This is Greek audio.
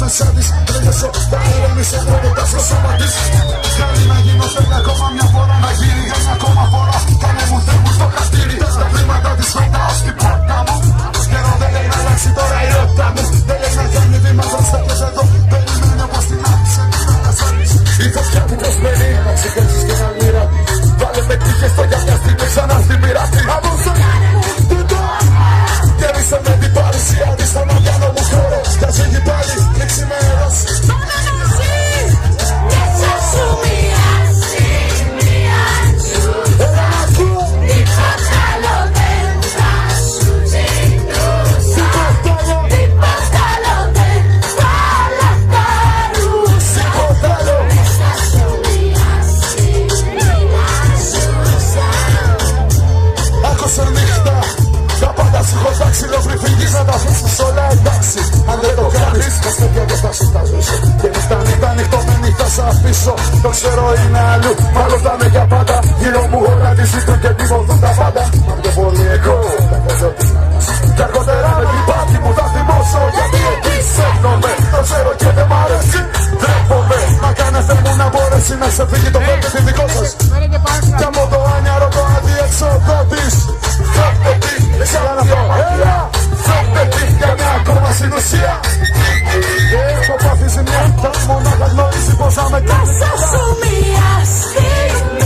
μέσα της. Τρέλεσω, τα ήρεμησε πρώτα στο σώμα της. Θέλει να γίνω, θέλει ακόμα μια φορά να γίνει. Μια ακόμα φορά, κάνε μου Θεέ μου στο χαστήρι. Στα βήματα της πετάω στην πόρτα μου. Καιρό δεν λέει να αλλάξει τώρα η ρότα μου. Δεν λέει να κάνει βήματα στα πες εδώ. Περιμένω πως την άφησε και να τα σάλεις. Η φωτιά μου προσμένει να ξεκινήσεις την αλμύρα. Βάλε με τύχες στο για μια στιγμή ξανά στην πειρατή. Απόψε, γέμισε με την παρουσία της στον αγιάνο μου χώρο. Κι ας έχει πάλι ρίξει με ερώσει. Πάμε μαζί και θα σου μοιάζει, μοιάζει. Τίποτα άλλο δεν θα σου ζητούσα. Τίποτα άλλο δεν θα λαχταρούσα. Δεν θα σου μοιάζει, μοιάζουσα. Άκουσα νύχτα, τα πάντα σου έχω τάξει. Λέω πριν φύγεις να τα αφήσεις όλα εντάξει. Αν δεν το κάνεις, τα στέκια δεν θα σου τα ζήσω. Και νύχτα νυχτωμένη θα σ' αφήσω. Το ξέρω είναι αλλού, μάλλον θα είναι για πάντα. Γύρω μου όλα τη ζητούν και